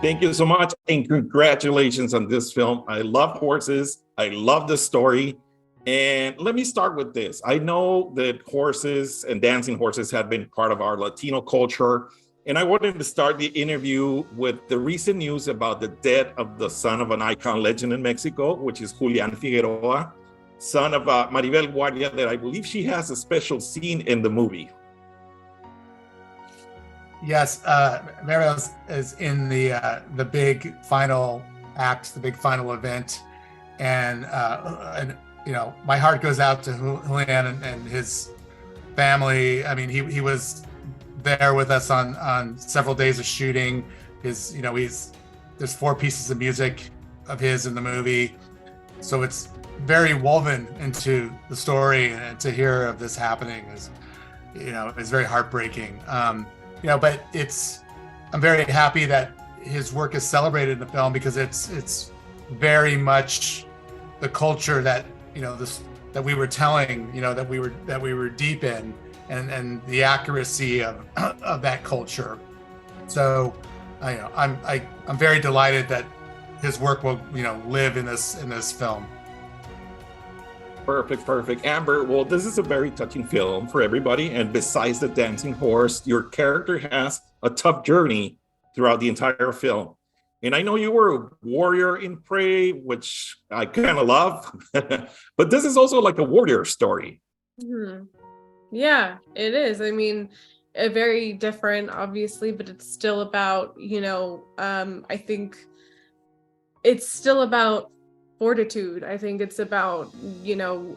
Thank you so much, and congratulations on this film. I love horses. I love the story. And let me start with this. I know that horses and dancing horses have been part of our Latino culture. And I wanted to start the interview with the recent news about the death of the son of an icon legend in Mexico, which is Julián Figueroa, son of Maribel Guardia, that I believe she has a special scene in the movie. Yes, Maribel is in the big final act, the big final event, and you know, my heart goes out to Julián and his family. I mean, he was there with us on several days of shooting. There's 4 pieces of music of his in the movie, so it's very woven into the story. And to hear of this happening is very heartbreaking. But I'm very happy that his work is celebrated in the film, because it's very much the culture that that we were telling, that we were deep in, and the accuracy of that culture. So I'm very delighted that his work will live in this film. Perfect. Amber, well, this is a very touching film for everybody. And besides the dancing horse, your character has a tough journey throughout the entire film. And I know you were a warrior in Prey, which I kind of love. But this is also like a warrior story. Mm-hmm. Yeah, it is. I mean, very different, obviously, but it's still about, I think it's still about fortitude. I think it's about,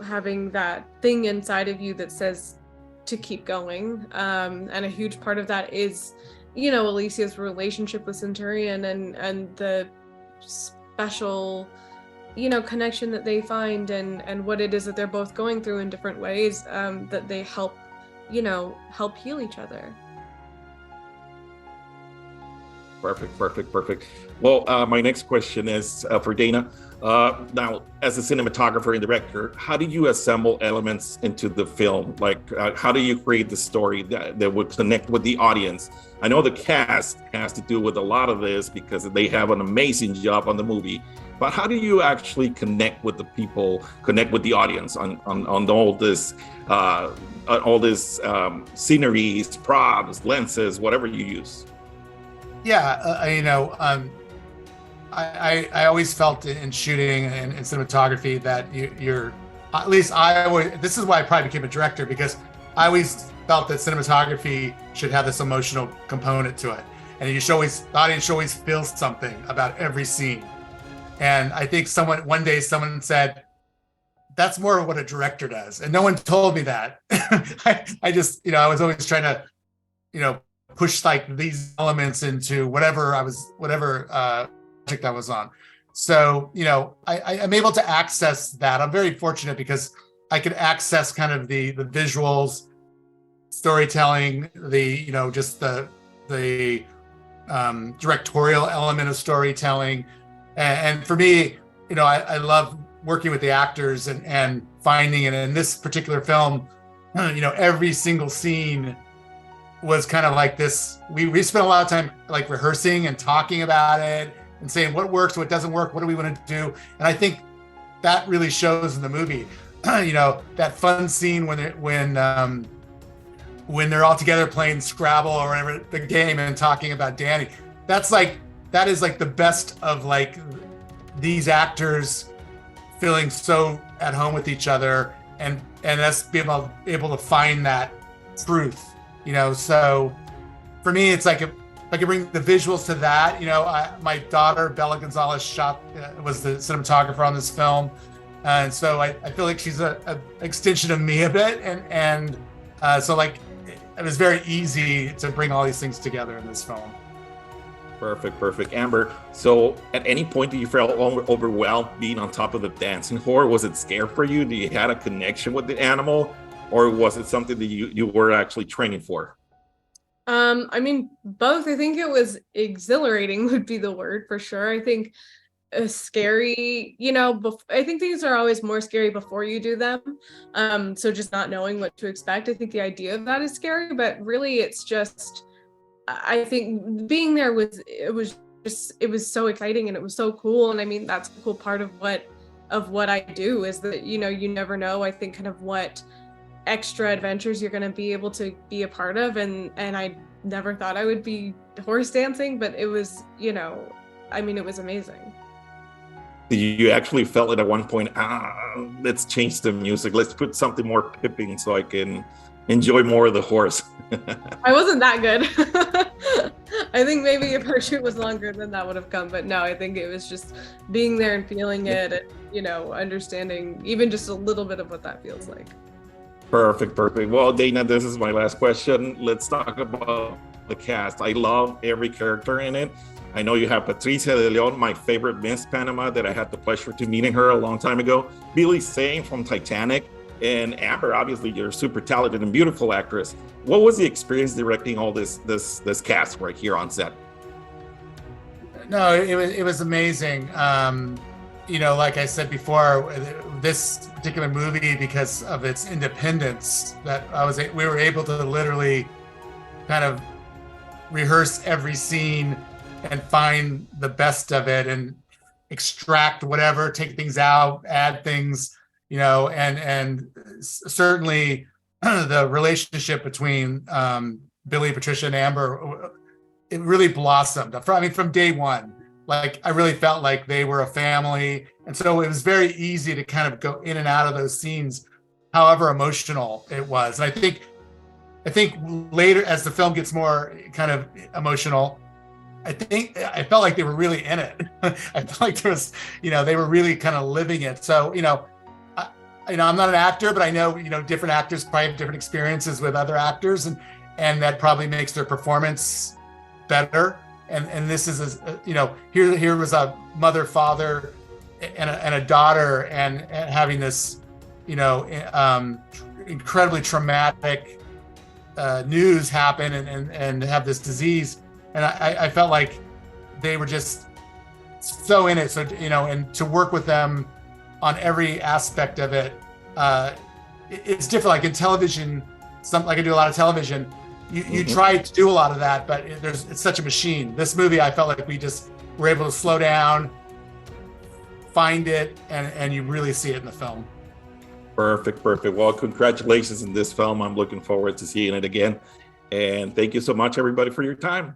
having that thing inside of you that says to keep going. And a huge part of that is, Ellissia's relationship with Centurion and the special, connection that they find, and what it is that they're both going through in different ways, that they help heal each other. Perfect. Well, my next question is for Dana. Now, as a cinematographer and director, how do you assemble elements into the film? Like, how do you create the story that would connect with the audience? I know the cast has to do with a lot of this because they have an amazing job on the movie. But how do you actually connect with the people, connect with the audience on all this sceneries, props, lenses, whatever you use? Yeah, I always felt in shooting and in cinematography that you're, at least this is why I probably became a director, because I always felt that cinematography should have this emotional component to it. And the audience should always feel something about every scene. And I think one day someone said, that's more of what a director does. And no one told me that. I was always trying to, push like these elements into whatever project I was on. So, I'm able to access that. I'm very fortunate because I could access kind of the visuals, storytelling, just the directorial element of storytelling. And for me, I love working with the actors and finding it. In this particular film, every single scene was kind of like this. We spent a lot of time like rehearsing and talking about it and saying what works, what doesn't work, what do we want to do. And I think that really shows in the movie. That fun scene when they're all together playing Scrabble or whatever the game and talking about Danny. That is like the best of like these actors feeling so at home with each other and us being able to find that truth. So for me, it's like if I can bring the visuals to that. My daughter Dana Gonzales was the cinematographer on this film, and so I feel like she's an extension of me a bit, and so like it was very easy to bring all these things together in this film. Perfect. Amber, so at any point do you feel overwhelmed being on top of the dancing horse? Was it scary for you? Do you had a connection with the animal, or was it something that you were actually training for? I mean, both. I think it was exhilarating would be the word for sure. I think scary, I think things are always more scary before you do them. So just not knowing what to expect, I think the idea of that is scary, but really it's just, I think being there it was so exciting and it was so cool. And I mean, that's a cool part of what I do is that, you never know, I think, kind of what extra adventures you're going to be able to be a part of. And I never thought I would be horse dancing, but it was, it was amazing. You actually felt it at one point, let's change the music. Let's put something more pipping so I can enjoy more of the horse. I wasn't that good. I think maybe if her shoot was longer, then that would have come. But no, I think it was just being there and feeling it and, understanding even just a little bit of what that feels like. Perfect. Well, Dana, this is my last question. Let's talk about the cast. I love every character in it. I know you have Patricia de Leon, my favorite Miss Panama that I had the pleasure to meeting her a long time ago. Billy Zane from Titanic. And Amber, obviously, you're a super talented and beautiful actress. What was the experience directing all this cast right here on set? No, it was amazing. Like I said before, this particular movie, because of its independence, that we were able to literally kind of rehearse every scene and find the best of it and extract whatever, take things out, add things, and certainly the relationship between Billy, Patricia, and Amber, it really blossomed. From day one, like I really felt like they were a family. And so it was very easy to kind of go in and out of those scenes, however emotional it was. And I think later, as the film gets more kind of emotional, I felt like they were really in it. I felt like there was, they were really kind of living it. So, I'm not an actor, but I know, different actors probably have different experiences with other actors, and that probably makes their performance better. And this is, here was a mother, father, and a daughter, and having this, incredibly traumatic news happen and have this disease. And I felt like they were just so in it. So, and to work with them on every aspect of it, it's different. Like in television, like I do a lot of television, you try to do a lot of that, but it's such a machine. This movie, I felt like we just were able to slow down, find it, and you really see it in the film. Perfect. Well, congratulations in this film. I'm looking forward to seeing it again. And thank you so much, everybody, for your time.